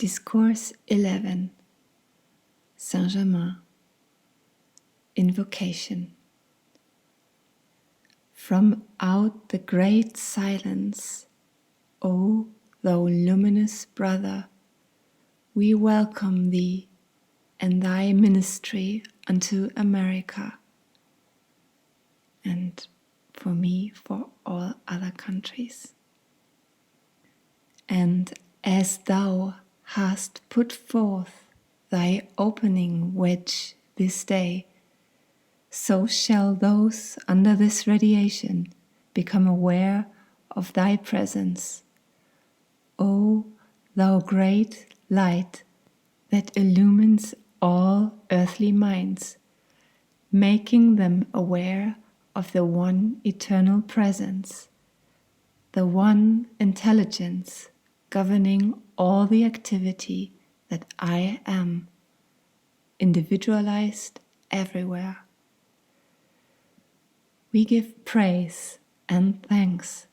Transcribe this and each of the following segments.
Discourse 11, Saint-Germain. Invocation. From out the great silence, O thou luminous brother, we welcome thee and thy ministry unto America, and for me, for all other countries. And as thou hast put forth thy opening wedge this day, so shall those under this radiation become aware of thy presence, O thou great light that illumines all earthly minds, making them aware of the one eternal presence, the one intelligence governing all the activity that I am, individualized everywhere. We give praise and thanks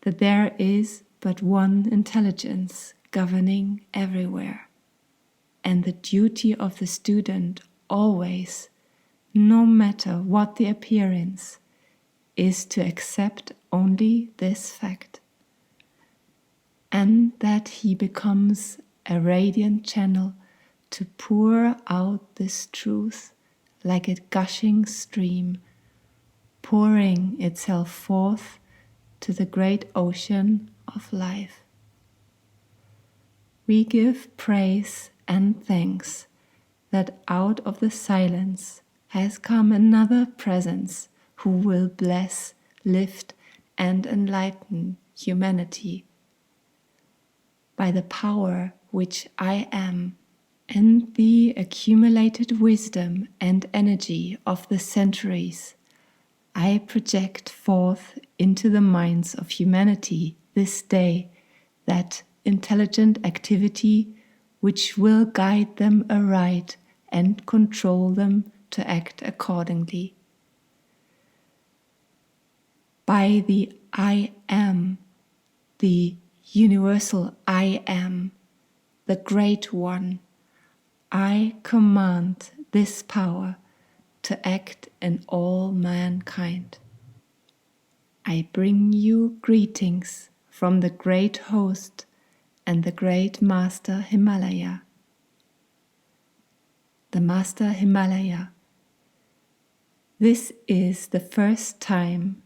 that there is but one intelligence governing everywhere, and the duty of the student always, no matter what the appearance, is to accept only this fact, and that he becomes a radiant channel to pour out this truth like a gushing stream, pouring itself forth to the great ocean of life. We give praise and thanks that out of the silence has come another presence who will bless, lift, and enlighten humanity by the power which I am and the accumulated wisdom and energy of the centuries. I project forth into the minds of humanity this day that intelligent activity which will guide them aright and control them to act accordingly. By the I am, the universal I am, the Great One, I command this power to act in all mankind. I bring you greetings from the Great Host and the Great Master Himalaya. The Master Himalaya. This is the first time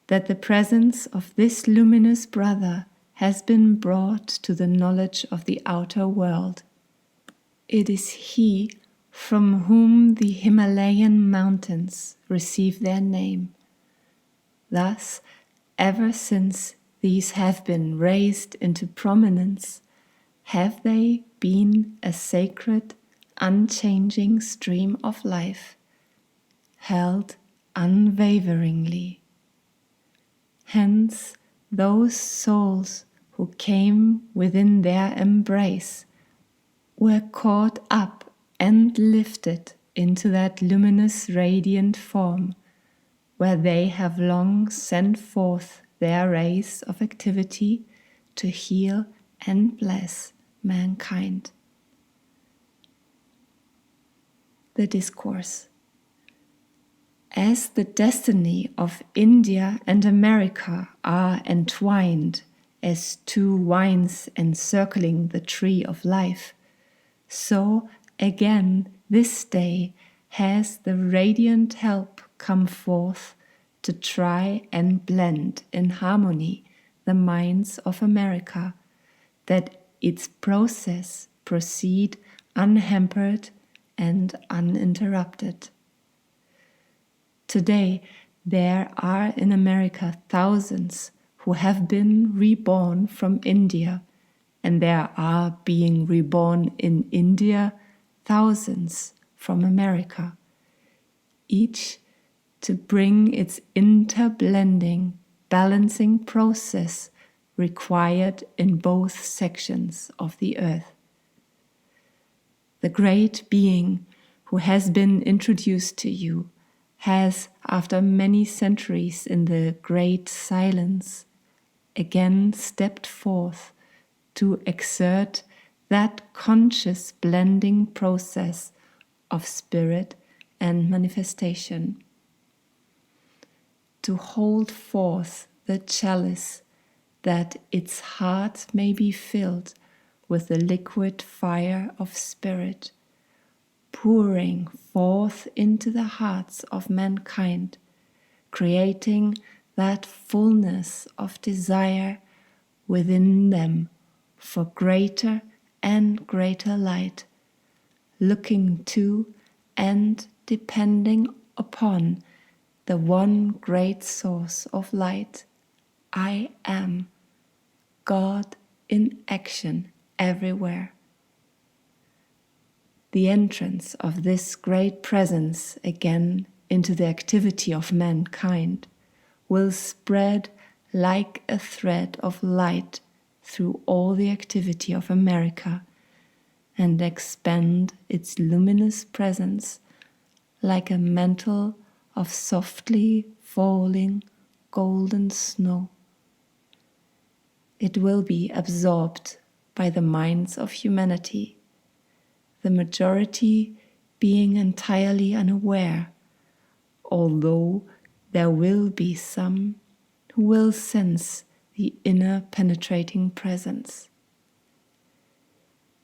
that the presence of this luminous brother has been brought to the knowledge of the outer world. It is he from whom the Himalayan mountains receive their name. Thus, ever since these have been raised into prominence, have they been a sacred, unchanging stream of life, held unwaveringly. Hence, those souls who came within their embrace were caught up and lifted into that luminous radiant form, where they have long sent forth their rays of activity to heal and bless mankind. The Discourse. As the destiny of India and America are entwined as two vines encircling the tree of life, so again this day has the radiant help come forth to try and blend in harmony the minds of America, that its process proceed unhampered and uninterrupted. Today, there are in America thousands who have been reborn from India, and there are being reborn in India thousands from America, each to bring its interblending, balancing process required in both sections of the earth. The great being who has been introduced to you has, after many centuries in the great silence, again stepped forth to exert that conscious blending process of spirit and manifestation. To hold forth the chalice, that its heart may be filled with the liquid fire of spirit, pouring forth into the hearts of mankind, creating that fullness of desire within them for greater and greater light, looking to and depending upon the one great source of light. I am God in action everywhere. The entrance of this great presence again into the activity of mankind will spread like a thread of light through all the activity of America and expand its luminous presence like a mantle of softly falling golden snow. It will be absorbed by the minds of humanity, the majority being entirely unaware, although there will be some who will sense the inner penetrating presence.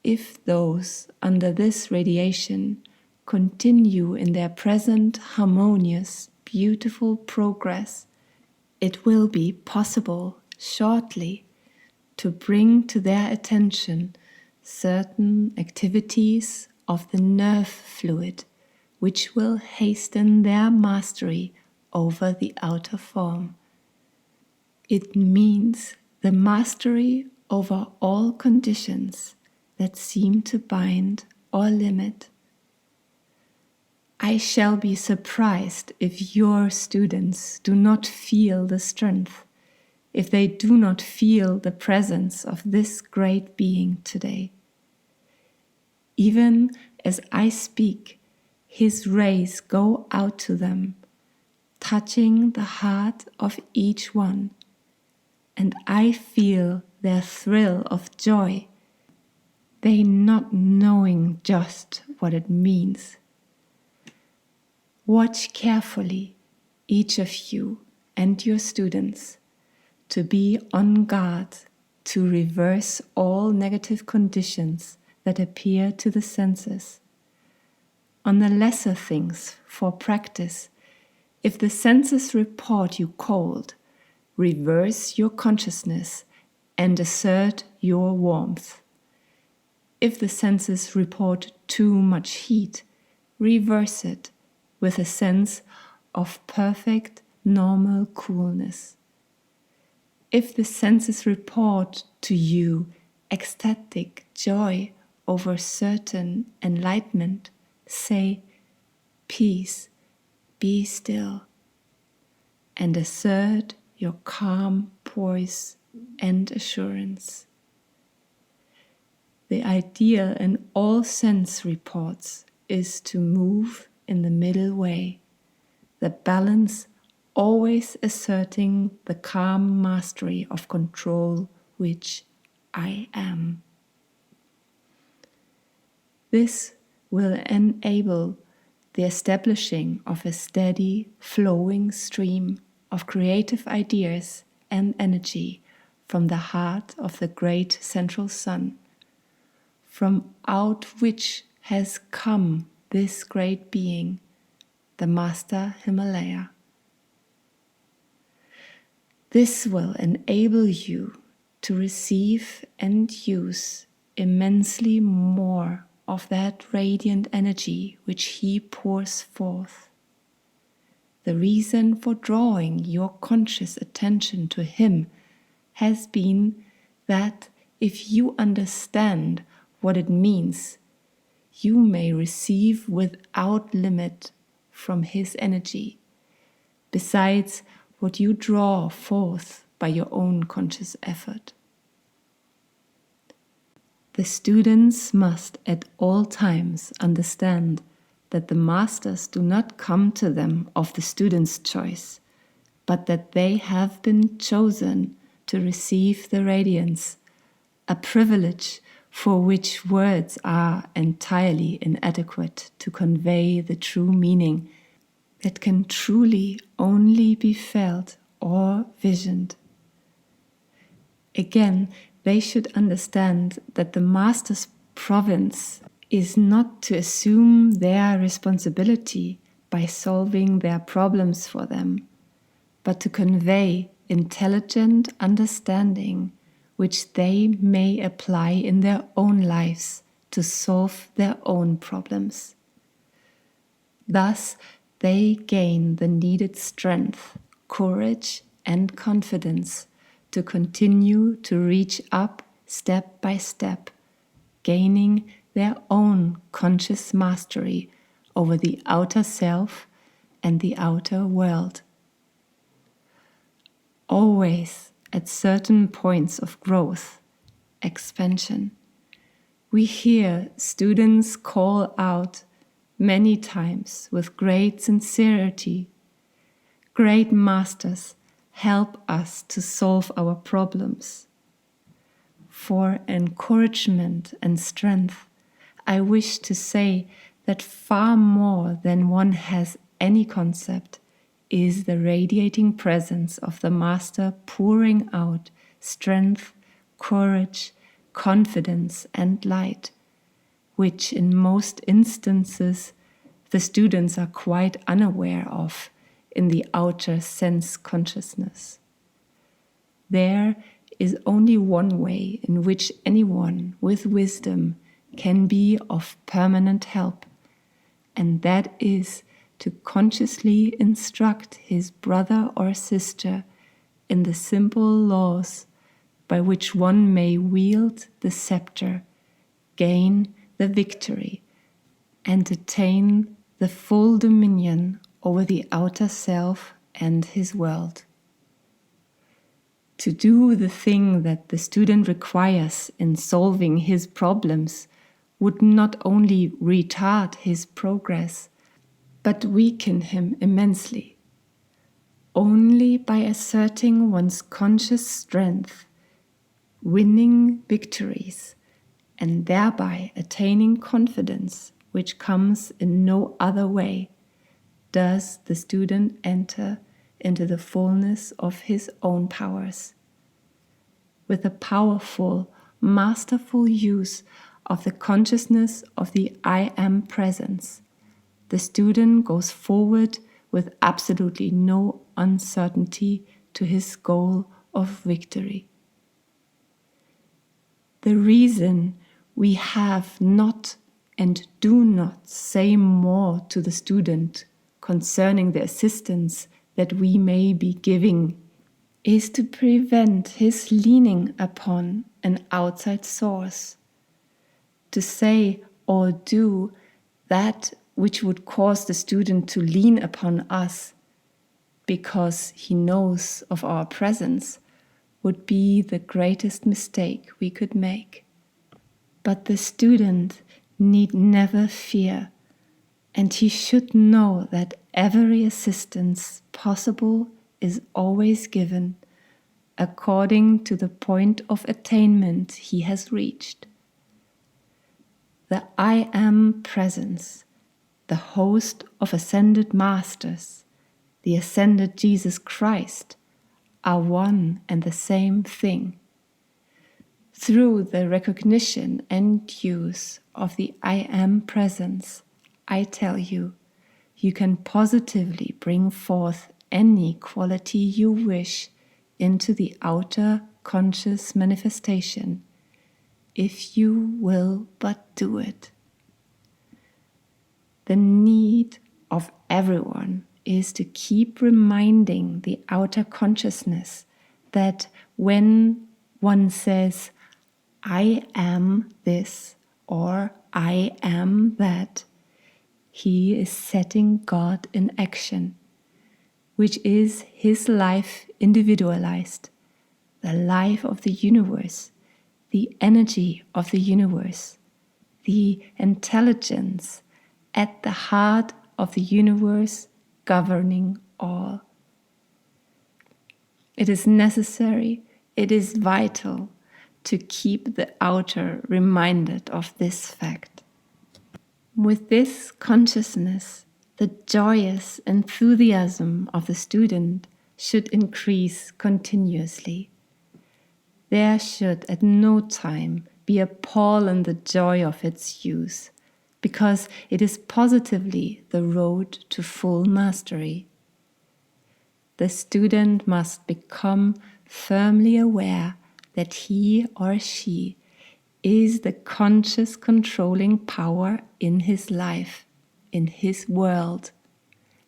If those under this radiation continue in their present harmonious, beautiful progress, it will be possible shortly to bring to their attention certain activities of the nerve fluid, which will hasten their mastery over the outer form. It means the mastery over all conditions that seem to bind or limit. I shall be surprised if your students do not feel the strength, if they do not feel the presence of this great being today. Even as I speak, his rays go out to them, touching the heart of each one, and I feel their thrill of joy, they not knowing just what it means. Watch carefully, each of you and your students, to be on guard to reverse all negative conditions that appear to the senses. On the lesser things for practice, if the senses report you cold, reverse your consciousness and assert your warmth. If the senses report too much heat, reverse it with a sense of perfect, normal coolness. If the senses report to you ecstatic joy over certain enlightenment, say, peace, be still, and assert your calm poise and assurance. The ideal in all sense reports is to move in the middle way, the balance always asserting the calm mastery of control which I am. This will enable the establishing of a steady, flowing stream of creative ideas and energy from the heart of the great central sun, from out which has come this great being, the Master Himalaya. This will enable you to receive and use immensely more of that radiant energy which he pours forth. The reason for drawing your conscious attention to him has been that if you understand what it means, you may receive without limit from his energy, besides what you draw forth by your own conscious effort. The students must at all times understand that the masters do not come to them of the student's choice, but that they have been chosen to receive the radiance, a privilege for which words are entirely inadequate to convey the true meaning that can truly only be felt or visioned. Again, they should understand that the Master's province is not to assume their responsibility by solving their problems for them, but to convey intelligent understanding which they may apply in their own lives to solve their own problems. Thus, they gain the needed strength, courage, and confidence to continue to reach up step by step, gaining their own conscious mastery over the outer self and the outer world. Always at certain points of growth, expansion, we hear students call out many times with great sincerity, "Great Masters, help us to solve our problems." For encouragement and strength, I wish to say that far more than one has any concept is the radiating presence of the Master pouring out strength, courage, confidence, and light, which in most instances the students are quite unaware of in the outer sense consciousness. There is only one way in which anyone with wisdom can be of permanent help, and that is to consciously instruct his brother or sister in the simple laws by which one may wield the scepter, gain the victory, and attain the full dominion over the outer self and his world. To do the thing that the student requires in solving his problems would not only retard his progress, but weaken him immensely. Only by asserting one's conscious strength, winning victories, and thereby attaining confidence, which comes in no other way, does the student enter into the fullness of his own powers. With a powerful, masterful use of the consciousness of the I Am presence, the student goes forward with absolutely no uncertainty to his goal of victory. The reason we have not and do not say more to the student concerning the assistance that we may be giving is to prevent his leaning upon an outside source, to say or do that which would cause the student to lean upon us because he knows of our presence would be the greatest mistake we could make. But the student need never fear, and he should know that every assistance possible is always given according to the point of attainment he has reached. The I Am presence, the host of ascended masters, the ascended Jesus Christ, are one and the same thing. Through the recognition and use of the I Am presence, I tell you, you can positively bring forth any quality you wish into the outer conscious manifestation, if you will but do it. The need of everyone is to keep reminding the outer consciousness that when one says, I am this or I am that, he is setting God in action, which is his life individualized, the life of the universe, the energy of the universe, the intelligence at the heart of the universe governing all. It is necessary, it is vital to keep the outer reminded of this fact. With this consciousness, the joyous enthusiasm of the student should increase continuously. There should at no time be a pall in the joy of its use, because it is positively the road to full mastery. The student must become firmly aware that he or she is the conscious controlling power in his life, in his world,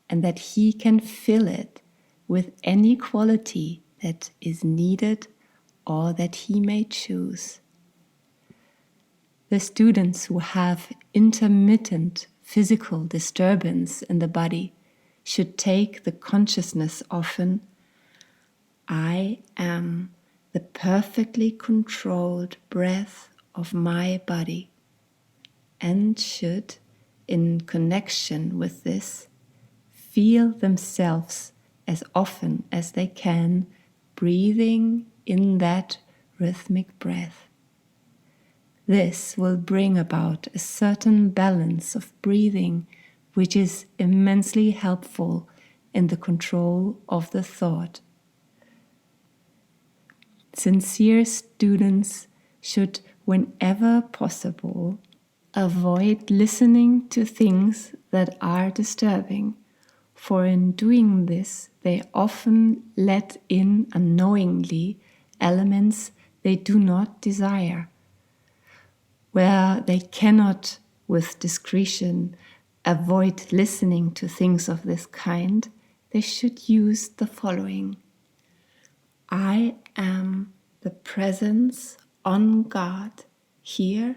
and that he can fill it with any quality that is needed or that he may choose. The students who have intermittent physical disturbance in the body should take the consciousness often, I am the perfectly controlled breath of my body, and should, in connection with this, feel themselves as often as they can breathing in that rhythmic breath. This will bring about a certain balance of breathing, which is immensely helpful in the control of the thought. Sincere students should, whenever possible, avoid listening to things that are disturbing, for in doing this they often let in unknowingly elements they do not desire. Where they cannot, with discretion, avoid listening to things of this kind, they should use the following: I am the presence on guard here,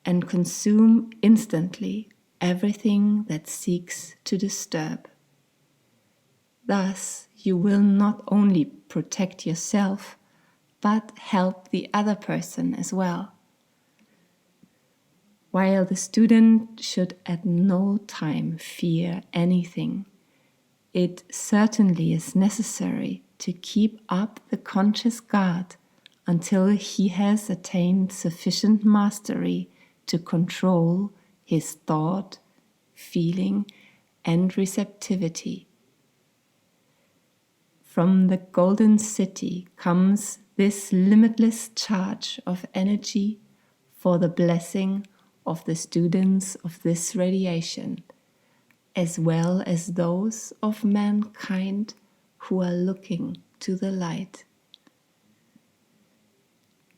and consume instantly everything that seeks to disturb. Thus, you will not only protect yourself, but help the other person as well. While the student should at no time fear anything, it certainly is necessary to keep up the conscious guard until he has attained sufficient mastery to control his thought, feeling, and receptivity. From the golden city comes this limitless charge of energy for the blessing of the students of this radiation, as well as those of mankind who are looking to the light.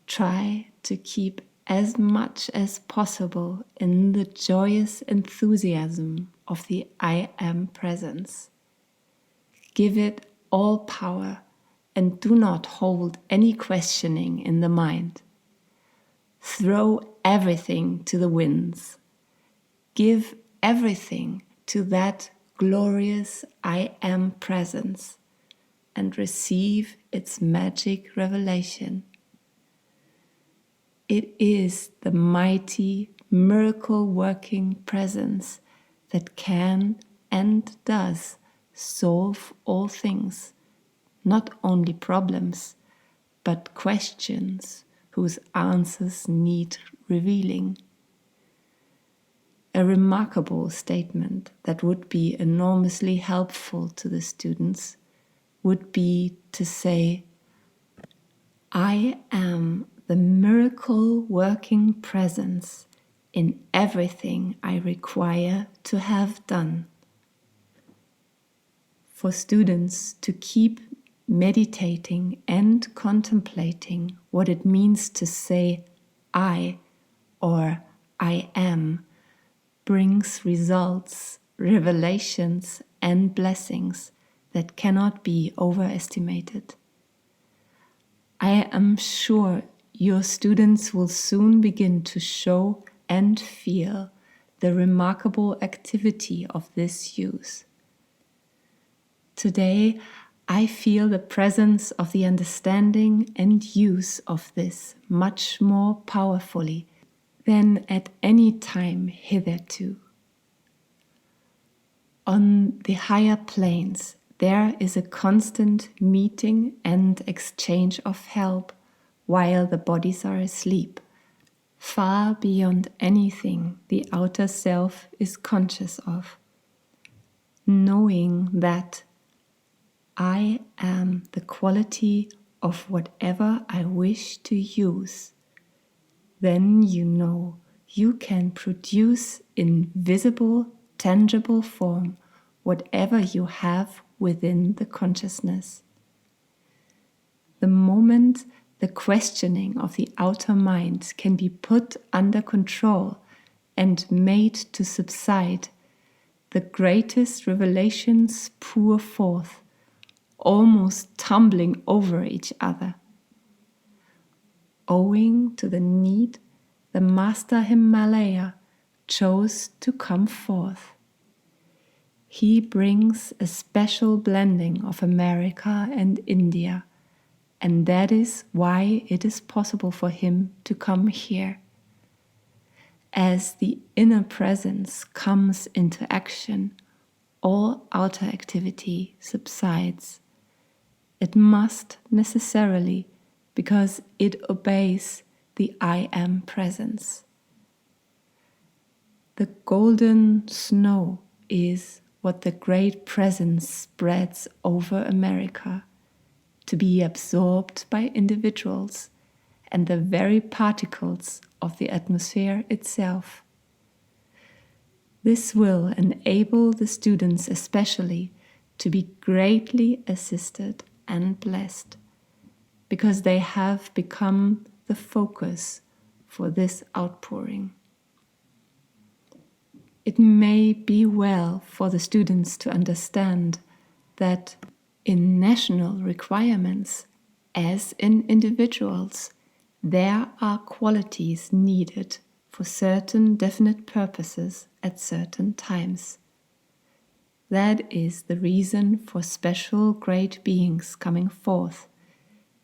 Try to keep as much as possible in the joyous enthusiasm of the I Am presence. Give it all power and do not hold any questioning in the mind. Throw everything to the winds. Give everything to that glorious I Am presence and receive its magic revelation. It is the mighty, miracle-working presence that can and does solve all things, not only problems, but questions whose answers need revealing. A remarkable statement that would be enormously helpful to the students would be to say, I am the miracle-working presence in everything I require to have done. For students to keep meditating and contemplating what it means to say I or I am brings results, revelations, and blessings that cannot be overestimated. I am sure your students will soon begin to show and feel the remarkable activity of this use. Today, I feel the presence of the understanding and use of this much more powerfully than at any time hitherto. On the higher planes, there is a constant meeting and exchange of help while the bodies are asleep, far beyond anything the outer self is conscious of. Knowing that I am the quality of whatever I wish to use, then you know you can produce in visible, tangible form whatever you have within the consciousness. The moment the questioning of the outer mind can be put under control and made to subside, the greatest revelations pour forth, almost tumbling over each other. Owing to the need, the Master Himalaya chose to come forth. He brings a special blending of America and India, and that is why it is possible for him to come here. As the inner presence comes into action, all outer activity subsides. It must necessarily, because it obeys the I Am presence. The golden snow is what the great presence spreads over America, to be absorbed by individuals and the very particles of the atmosphere itself. This will enable the students especially to be greatly assisted and blessed, because they have become the focus for this outpouring. It may be well for the students to understand that in national requirements, as in individuals, there are qualities needed for certain definite purposes at certain times. That is the reason for special great beings coming forth,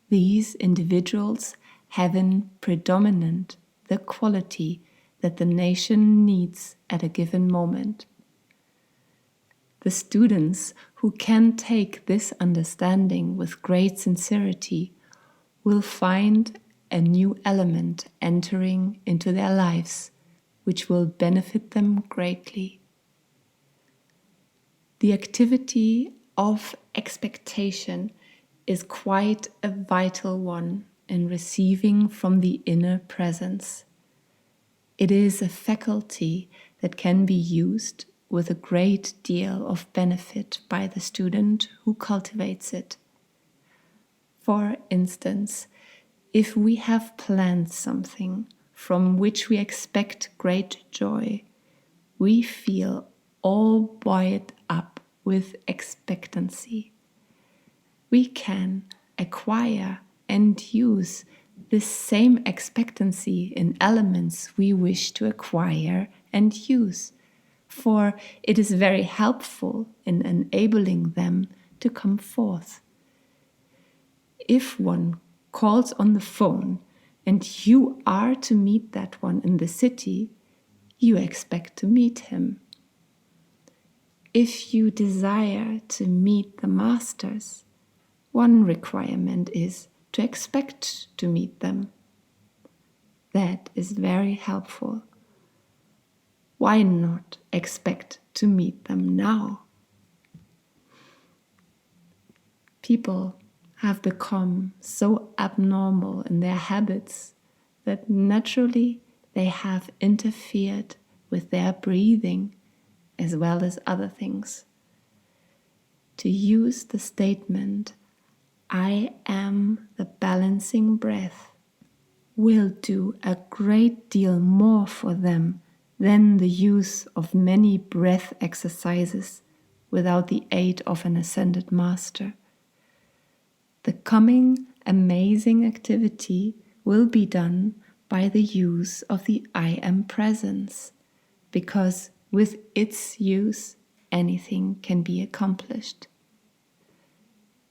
these individuals having predominant the quality that the nation needs at a given moment. The students who can take this understanding with great sincerity will find a new element entering into their lives, which will benefit them greatly. The activity of expectation is quite a vital one in receiving from the inner presence. It is a faculty that can be used with a great deal of benefit by the student who cultivates it. For instance, if we have planned something from which we expect great joy, we feel all buoyed up with expectancy. We can acquire and use this same expectancy in elements we wish to acquire and use, for it is very helpful in enabling them to come forth. If one calls on the phone and you are to meet that one in the city, you expect to meet him. If you desire to meet the masters, one requirement is to expect to meet them. That is very helpful. Why not expect to meet them now? People have become so abnormal in their habits that naturally they have interfered with their breathing as well as other things. To use the statement, I am the balancing breath, will do a great deal more for them than the use of many breath exercises without the aid of an ascended master. The coming amazing activity will be done by the use of the I Am presence, because with its use anything can be accomplished.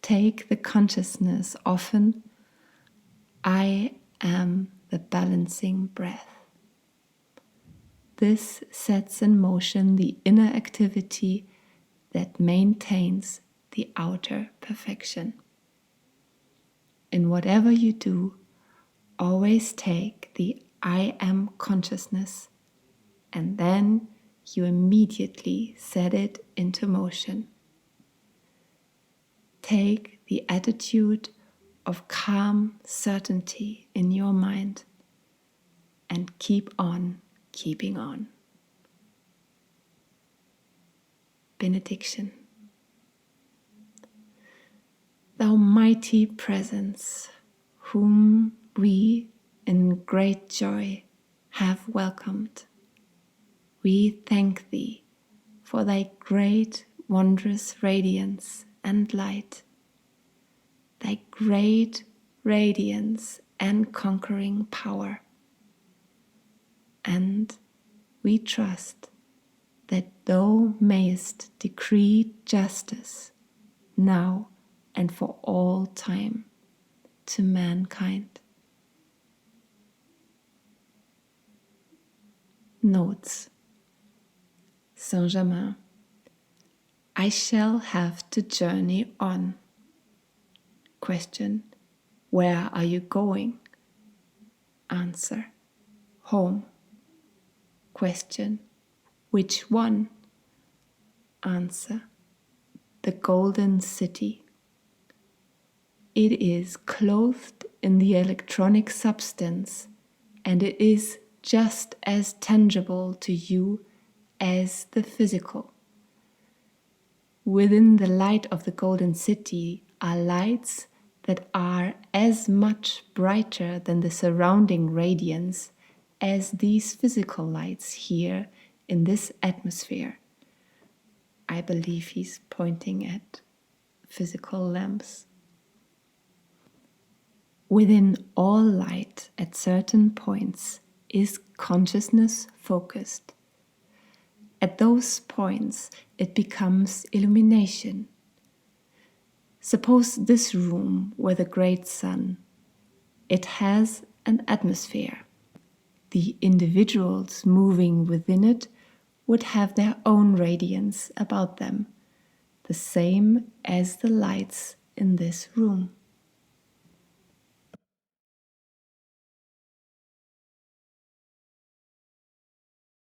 Take the consciousness often, I am the balancing breath. This sets in motion the inner activity that maintains the outer perfection. In whatever you do, always take the I am consciousness, and then you immediately set it into motion. Take the attitude of calm certainty in your mind and keep on keeping on. Benediction. Thou mighty presence, whom we in great joy have welcomed, we thank thee for thy great wondrous radiance and light, thy great radiance and conquering power. And we trust that thou mayest decree justice now and for all time to mankind. Notes. Saint Germain. I shall have to journey on. Question. Where are you going? Answer. Home. Question. Which one? Answer. The Golden City. It is clothed in the electronic substance, and it is just as tangible to you as the physical. Within the light of the Golden City are lights that are as much brighter than the surrounding radiance as these physical lights here in this atmosphere. I believe he's pointing at physical lamps. Within all light at certain points is consciousness focused. At those points it becomes illumination. Suppose this room were the great sun. It has an atmosphere. The individuals moving within it would have their own radiance about them, the same as the lights in this room.